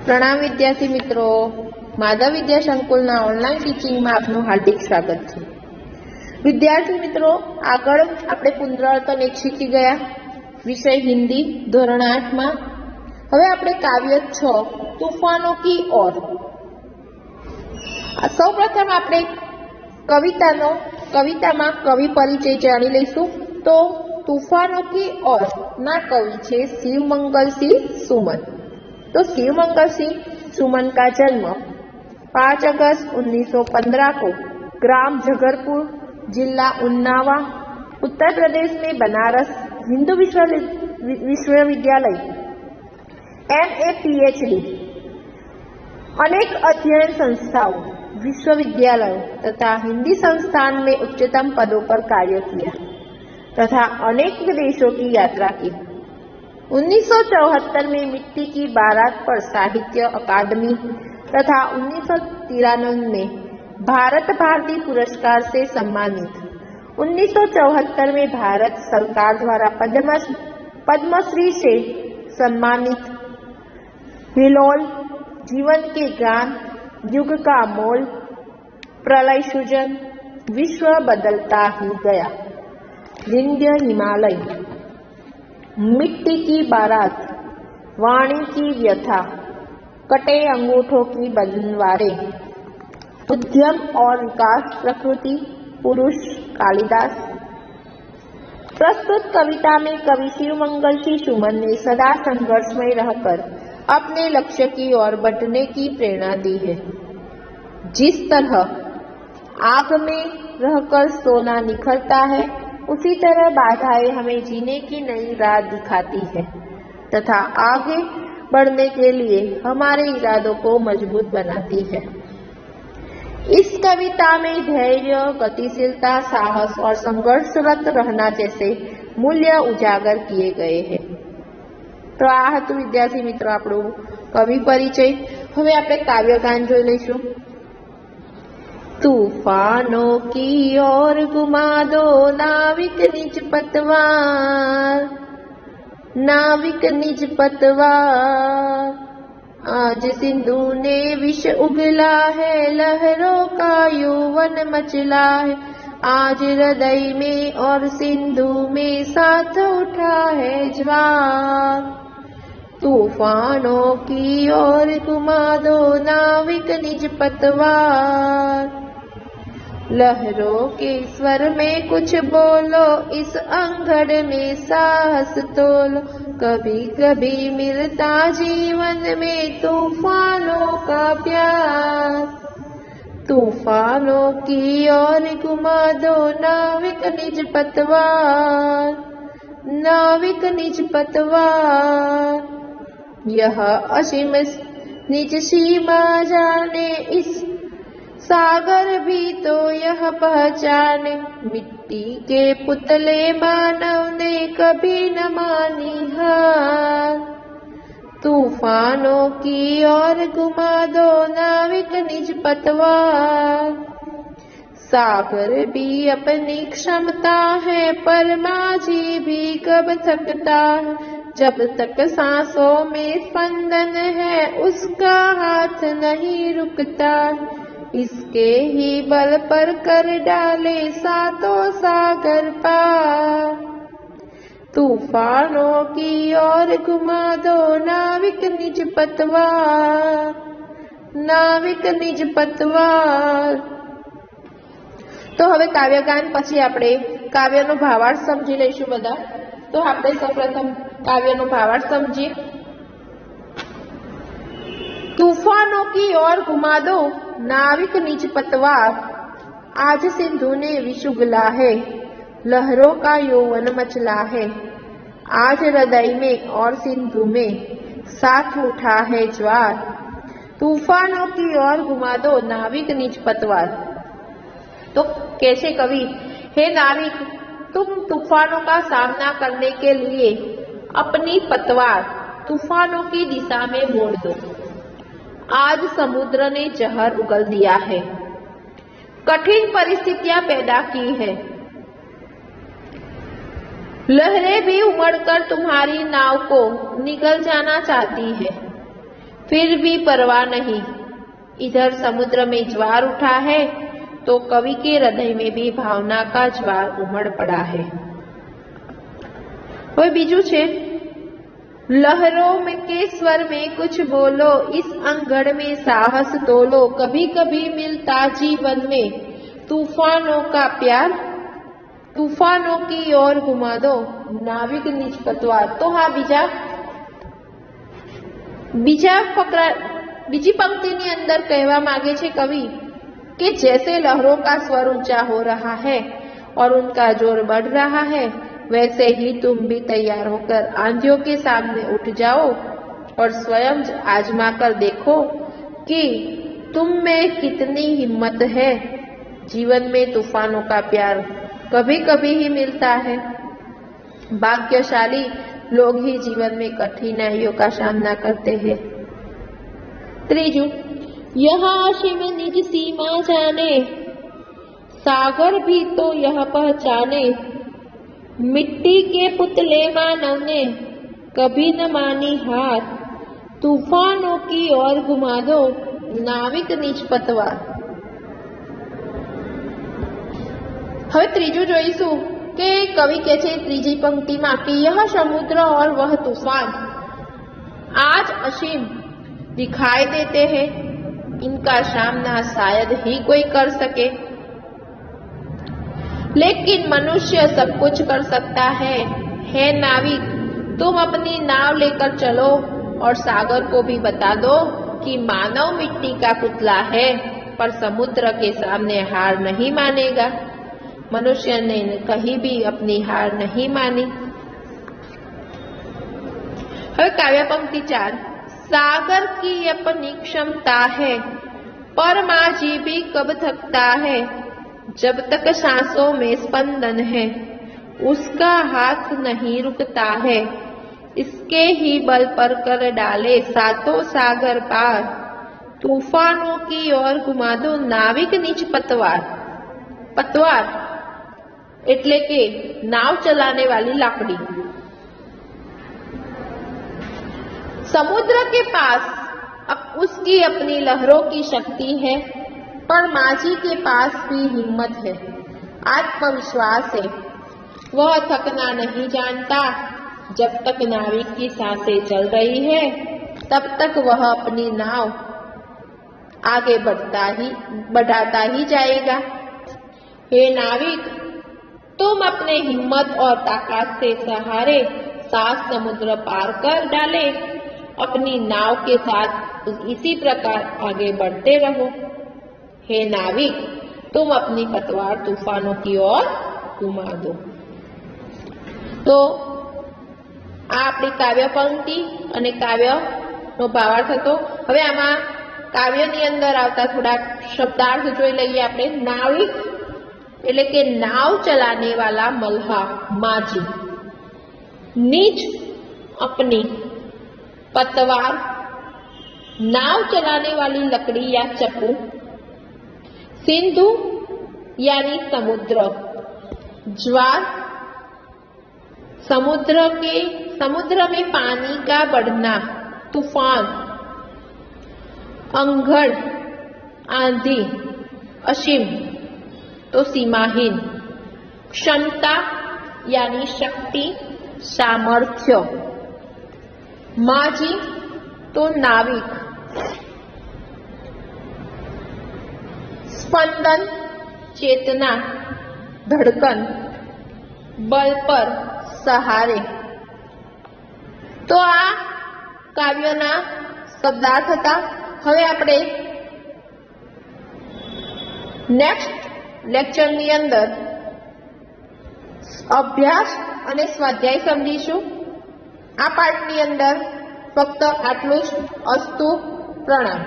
प्रणाम विद्यार्थी मित्रों, माधव विद्या संकुलना ऑनलाइन टीचिंग में आपનું हार्दिक स्वागत है। विद्यार्थी मित्रों, આગળ આપણે પુનરાવર્તન 1 શીખી ગયા, વિષય हिंदी ધોરણ 8 માં। હવે આપણે કાવ્ય 6 તूफानों की ओर। સૌપ્રથમ આપણે કવિતામાં કવિ પરિચય જાણી લઈશું। તો तूफानों की ओर ના કવિ છે શિવમંગલ સિંહ સુમન। तो शिवमंगल सिंह सुमन का जन्म 5 अगस्त 1915 को ग्राम झगरपुर, जिला उन्नावा, उत्तर प्रदेश में बनारस हिंदू विश्वविद्यालय MA PhD अनेक अध्ययन संस्थाओं, विश्वविद्यालयों तथा हिंदी संस्थान में उच्चतम पदों पर कार्य किया तथा अनेक देशों की यात्रा की। 1974 में मिट्टी की बारात पर साहित्य अकादमी तथा 1993 में भारत भारती पुरस्कार से सम्मानित। 1974 में भारत सरकार द्वारा पद्मश्री से सम्मानित। हिलोल, जीवन के ज्ञान, युग का मोल, प्रलय सृजन, विश्व बदलता ही गया, विंध्य हिमालय, मिट्टी की बारात, वाणी की व्यथा, कटे अंगूठों की बंधवारे, उद्यम और विकास, प्रकृति, पुरुष, कालिदास। प्रस्तुत कविता में कवि शिवमंगल सिंह सुमन ने सदा संघर्षमय रहकर अपने लक्ष्य की ओर बढ़ने की प्रेरणा दी है। जिस तरह आग में रहकर सोना निखरता है, उसी तरह बाधाएं हमें जीने की नई राह दिखाती है तथा आगे बढ़ने के लिए हमारे इरादों को मजबूत बनाती है। इस कविता में धैर्य, गतिशीलता, साहस और संघर्षरत रहना जैसे मूल्य उजागर किए गए हैं। तो आ हतुं विद्यार्थी मित्रों आपणो कवि परिचय। हवे आपणे काव्यगान जोई लईशुं। तूफानों की ओर घुमा दो नाविक निज पतवार, नाविक निज पतवार। आज सिंधु ने विष उगला है, लहरों का यौवन मचला है। आज हृदय में और सिंधु में साथ उठा है ज्वार। तूफानों की ओर घुमा दो नाविक निज पतवार। लहरों के स्वर में कुछ बोलो, इस अंधड़ में साहस तोलो। कभी कभी मिलता जीवन में तूफानों का प्यार। तूफानों की ओर घुमा दो नाविक निज पतवार, नाविक निज पतवार। यह असीम निज सीमा जाने, इस सागर भी तो यह पहचाने। मिट्टी के पुतले मानव ने कभी न मानी हार। तूफानों की ओर घुमा दो नाविक निज पतवार। सागर भी अपनी क्षमता है, पर माझी भी कब थकता है। जब तक सांसों में स्पंदन है, उसका हाथ नहीं रुकता। इसके ही बल पर कर डाले सातों सागर पार। तूफानों की ओर घुमा दो नाविक निज पतवार, नाविक निज पतवार। तो हवे काव्यगान पछी आपणे काव्यनो भावार्थ समजी लईशुं बधा। तो आपणे सौप्रथम काव्यनो भावार्थ समजीए। तूफानों की ओर घुमा दो नाविक निज पतवार। आज सिंधु ने विष उगला है, लहरों का यौवन मचला है। आज हृदय में और सिंधु में साथ उठा है ज्वार। तूफानों की ओर घुमा दो नाविक निज पतवार। तो कैसे कवि, हे नाविक, तुम तूफानों का सामना करने के लिए अपनी पतवार तूफानों की दिशा में मोड़ दो। आज समुद्र ने जहर उगल दिया है, कठिन परिस्थितियां पैदा की है। लहरें भी उमड़कर तुम्हारी नाव को निगल जाना चाहती है। फिर भी परवाह नहीं। इधर समुद्र में ज्वार उठा है तो कवि के हृदय में भी भावना का ज्वार उमड़ पड़ा है। वह बीजू छे, लहरों में के स्वर में कुछ बोलो, इस अंगड़ में साहस तोलो। कभी कभी मिलता जीवन में तूफानों का प्यार, तूफानों की ओर घुमा दो नाविक निज पतवार। तो हाँ, બીજી पंक्ति अंदर कहवा मांगे छे कवि कि जैसे लहरों का स्वर ऊंचा हो रहा है और उनका जोर बढ़ रहा है, वैसे ही तुम भी तैयार होकर आंधियों के सामने उठ जाओ और स्वयं आजमा कर देखो कि तुम में कितनी हिम्मत है। जीवन में तूफानों का प्यार कभी कभी ही मिलता है। भाग्यशाली लोग ही जीवन में कठिनाइयों का सामना करते हैं। त्रीजू, यह असीम निज सीमा जाने, सागर भी तो यह पहचाने। मिट्टी के पुतले मानव ने कभी न मानी हार, तूफानों की ओर घुमा दो नाविक निज पतवार। હવે ત્રીજું જોઈશું કે કવિ કહે છે ત્રીજી પંક્તિમાં કે यह समुद्र और वह तूफान आज असीम दिखाई देते हैं, इनका सामना शायद ही कोई कर सके, लेकिन मनुष्य सब कुछ कर सकता है। हे नाविक, तुम अपनी नाव लेकर चलो और सागर को भी बता दो कि मानव मिट्टी का पुतला है पर समुद्र के सामने हार नहीं मानेगा। मनुष्य ने कहीं भी अपनी हार नहीं मानी। હવે કાવ્ય पंक्ति 4, सागर की अपनी क्षमता है पर माझी भी कब थकता है। जब तक सांसों में स्पंदन है उसका हाथ नहीं रुकता है। इसके ही बल पर कर डाले सातों सागर पार, तूफानों की ओर घुमा दो नाविक निज पतवार। पतवार એટલે કે नाव चलाने वाली लाकड़ी। समुद्र के पास अब उसकी अपनी लहरों की शक्ति है पर माझी के पास भी हिम्मत है, आत्मविश्वास है। वह थकना नहीं जानता। जब तक नाविक की सांसें चल रही है तब तक वह अपनी नाव आगे बढ़ाता ही जाएगा। हे नाविक, तुम अपने हिम्मत और ताकत से सहारे 7 समुद्र पार कर डाले, अपनी नाव के साथ इसी प्रकार आगे बढ़ते रहो। हे नाविक, तुम अपनी पतवार तूफानों की ओर घुमा दो। तो आ आपणी काव्य पंक्ति અને કાવ્યનો ભાવાર્થ હતો। હવે આમાં કાવ્યની અંદર આવતા થોડા શબ્દાર્થ જોઈ લઈએ આપણે। નાવિક એટલે કે नाव चलाने वाला मल्हा माझी, निज अपनी, पतवार नाव चलाने वाली लकड़ी या चप्पू, सिंधु यानी समुद्र, ज्वार समुद्र में पानी का बढ़ना, तूफान, अंगड़ आंधी, असीम तो सीमाहीन, क्षमता यानी शक्ति, सामर्थ्य, माझी तो नाविक, स्पंदन चेतना, धड़कन, बल पर सहारे। तो आ काव्यना शब्दार्थ था। હવે આપણે નેક્સ્ટ લેક્ચરની અંદર અભ્યાસ અને સ્વાધ્યાય સમજીશું। આ પાઠની અંદર ફક્ત આટલું જ। અસ્તુ, પ્રણામ।